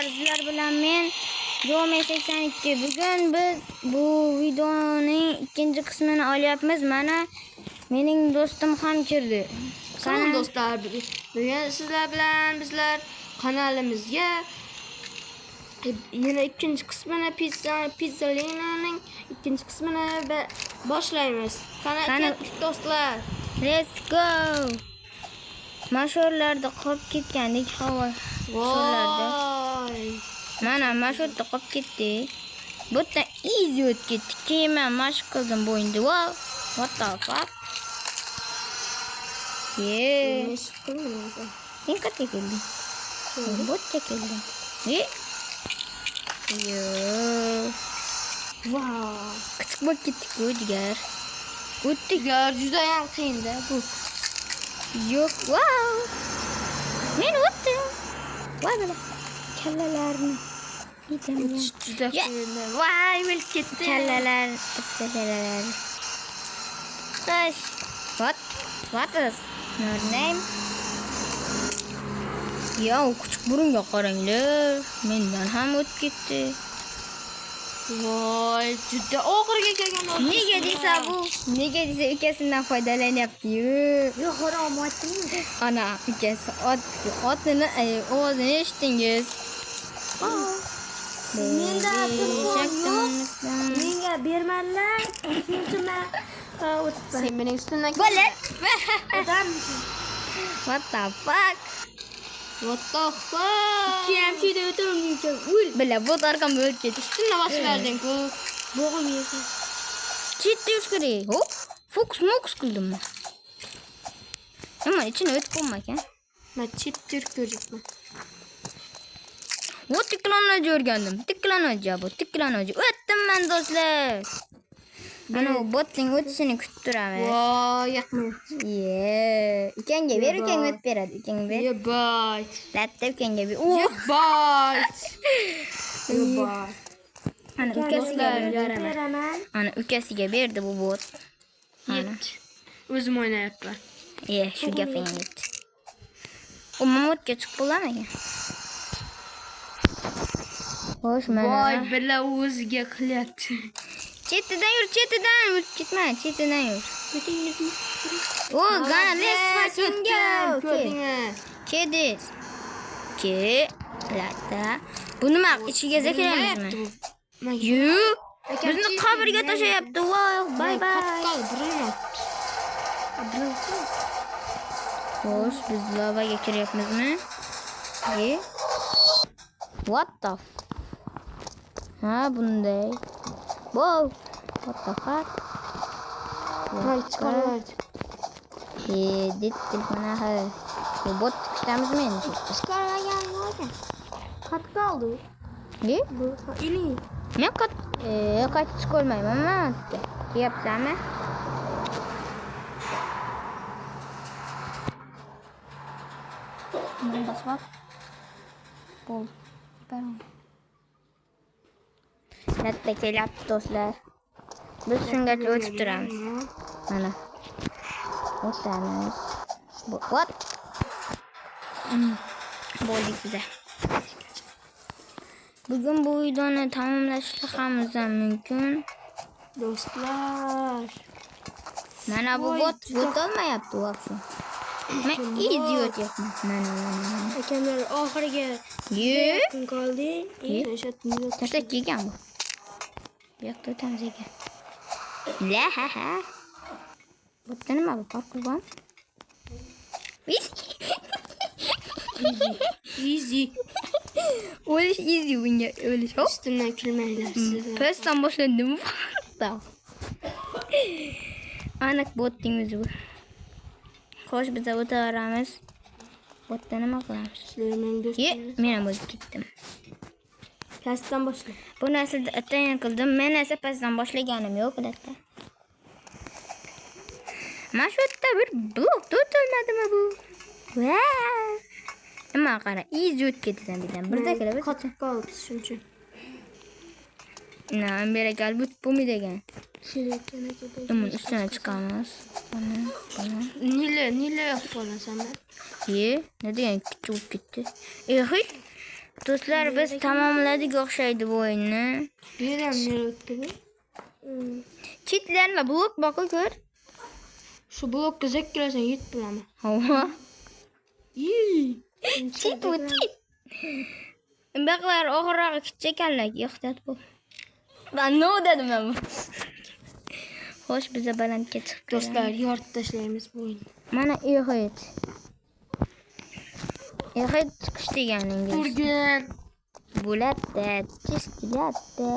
Sizlar bilan men Jome82. Bugun biz bu videoning ikkinchi qismini olyapmiz. Mana mening do'stim ham kirdi. Salom do'stlar, bugun sizlar bilan bizlar kanalimizga yana ikkinchi qismini pizzalinaning ikkinchi qismini boshlaymiz. Qani do'stlar, Let's go. Mashhurlarda qolib ketgandik havo. Mana mashhurda qolib ketdi. Bu yerdan easy o'tib ketdik. Keyin men mashq qildim bu o'yinda. Wow. What the fuck? Yeah. Sen qayerga kelding? Bu yerga keldim. Yo. wow. Kichik bo'lib ketdik-ku jigar. O'tdik. Juda ham qiyin-da bu. Yo'q. Wow. Men o'tdim. Voy bala. Kallalarni. Juda qiyin. Voy, o'lib ketdi. Kallalar. Gosh. What is your name? Yo, küçük burunga qaranglar. Mendan ham o'tib ketdi. Voy, juda oxiriga kelgan. Nega desa bu? Nega desa ukasidan foydalanyapti-yu. Yo, harom aytdingmi? Ana, ukasi otini ovozini eshitdingiz. Menda telefon yo'q. Menga bermadilar. Shuncha o'tibman. Sen mening ustimdan Bo'lat. What the fuck? What the fuck? Kiyamchida o'tirmaysan. O'l. Bila bu tarqam o'lib ketdi. Ustimdan bosiberding-ku. Bo'g'im yeysan. Chetda yurish kerak. Hop. Fokus qildim. Nima ichini o'tib qo'ymagan? Men chetda yurib ko'ryapman. Bu tiklanuvchi o'rgandim. Tiklanuvchi. O'tdim men do'stlar. Mana bu botning o'tishini kutib turamiz. Voy, yaxmi. Ukangga ber, ukang o'tib beradi. Ukang ber. Yebay. Latta ukangga ber. Yebay. Yebay. Ana ukasiga beraman. Ana ukasiga berdi bu bot. Yet. O'zim o'ynayapman. Shu gaping yetdi. U mamotga chiqib bo'ladimi? Xo'sh, mana. Voy, bila o'ziga qilyapti. Chetidan yur, o'lib ketma, chetidan yur. Ketingizni. Gana let's fucking go. Kedis. Latta. Bu nima ichiga zakiramizmi? Yo'q. Bizni qabrga tashlayapti. Voy, bye. Xo'sh, biz lavaga kiryapmizmi? What the Ha, bunday. Wow. What the fuck? Voy, chiqaryapti. Dit telefona ha. Bot chiqamizmi endi? Chiqarmagan ekan. Qatib qoldi. Bu ini. Men qaytib chiqolmayman men. Deyapsanmi? Men bosib. Bo'l. Latta kelyapti do'stlar. Biz shungacha o'tib turamiz. Mana. O'tamiz. What? Bo'ldik biza. Bugun bu videoni tamomlashimiz mumkin. Do'stlar. Mana bu bot olmayapti vaqti. Men idiot yapman. Mana. Ekanlar oxiriga yaqin qoldi. Tashlab kelgan bu. Yo'qda o'tamiz ekan. Botda nima bu? Parkurban? Easy. O'lish easy bunga. O'lish. Ustimdan kulmanglar sizlar. Pastdan boshlandimi? Aniq botning o'zi bu. Xo'sh, biz o'taveramiz. Botda nima qilamiz? Sizlar mening do'stim. Men ham o'zib ketdim. Pastdan boshla. Bu naslda atayin qildim. Men esa pastdan boshlaganim yo'q bularda. Mana shu yerda bir blokda o'tilmadimi bu? Nima qara, easy o'tib ketgan birdan. Birdagilar qotib qoldi shuncha. Berakal bu bo'lmaydi ekan. Bunun üstüne çıkamaz. Nile yapıyorlar sana. Ne diyen küçük gitti. Hiç Do'stlar, biz tamomladik o'xshaydi bu o'yinni. Beram o'tdi bu. Chitlanma, blok boqa ko'r. Shu blokka zakkirasan yet bilaman. Havo. Yi. Chit bu chit. Baqlar oxirroq kichik ekanlar, ehtiyot bo'l. Ben ne dedim ben bu? Hoş bize balandga chiqib. Do'stlar, yoritib tashlaymiz bu o'yinni. Mana ehit. Ehit chiqish deganingiz. Turgan. Bo'ladi, chistilatdi.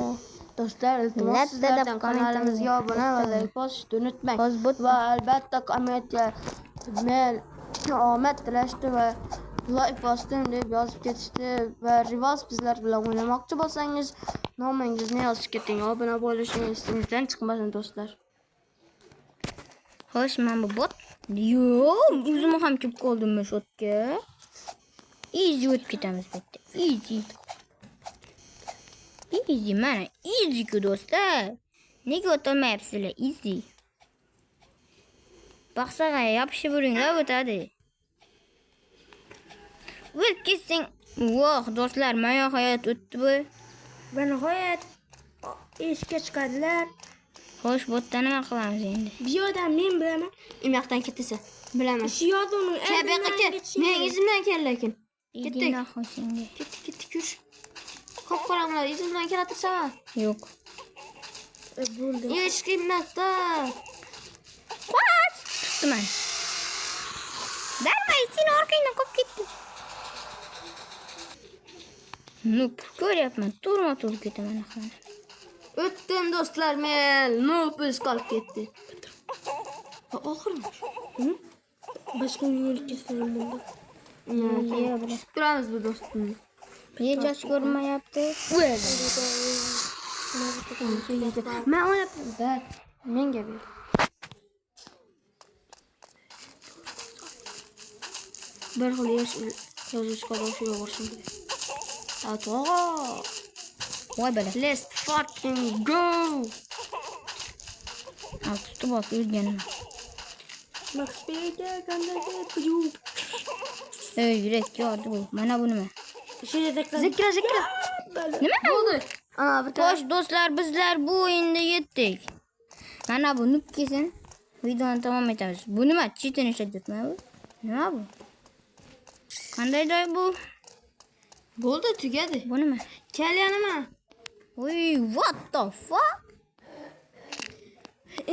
Do'stlar, iltimos Latta sizlardan deb kanalimizga komment obuna va like bosishni unutmang. Hozbut Va albatta kommentga men omad tilashdi va like bosdim deb yozib ketishdi va Rivas bizlar bilan o'ynamoqchi bo'lsangiz nomingizni yozib keting. Obuna bo'lishingiz esingizdan chiqmasin do'stlar. Xo'sh, men bu bot. Yo, o'zim ham kelib qoldim shu otga. Easy o'tib ketamiz bu yerda. Easy. Easy mana, easy ku do'stlar. Nega o'tolmayapsizlar? Easy. Baqsaga yopishib yuringlar, o'tadi. O'tib ketsang, voh do'stlar, mana hayot o'tdi bu. Va nihoyat eshikka chiqadilar. Xo'sh, botda nima qilamiz endi? Bu odam men bilaman. U yoqdan ketsa. Bilaman. Shu yoqda uni men izimdan kel lekin. Ketdik. Xo'shinga. Ketdik yur. Ko'p qoramlar, izim bilan kelatursan. Yo'q. Bo'ldi. Eshikda. Qoch! Tutman. Darmay, sen orqangdan qolib ketdi. Nup, ko'ryapman. Turma-tur ketaman axir. O'tdim do'stlar, men nopus qolib ketdi. Va oxirmi? Boshqa yo'l kesdim bunda. Turamiz bu do'stimni. Hech ko'rmayapti. Men o'ynab menga ber. Bir xil yozishga boshiga borishim kerak. Ato. Voy bala. Let's fucking go. Tutib olib yurganim. Maxbeyga qanday quyup. Ey, yurak yordi bu. Mana bu nima? Zikra. Nima Bo'ldi. Ana bir Xo'sh do'stlar, bizlar bu o'yinda yetdik. Mana bu nup kelsin. Videoni tamom etamiz. Bu nima? Cheat'ini ishlatyapman bu. Nima bu? Qanday joy bu? bo'ldi, tugadi. Bu nima? Kalya nima? Voy, what the fuck?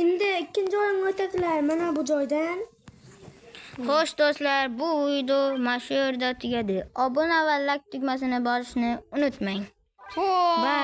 Endi ikkinchi o'yinga o'tadilar mana bu joydan. Xo'sh do'stlar, bu video mana shu yerda tugadi. Obuna va like tugmasini bosishni unutmang. Va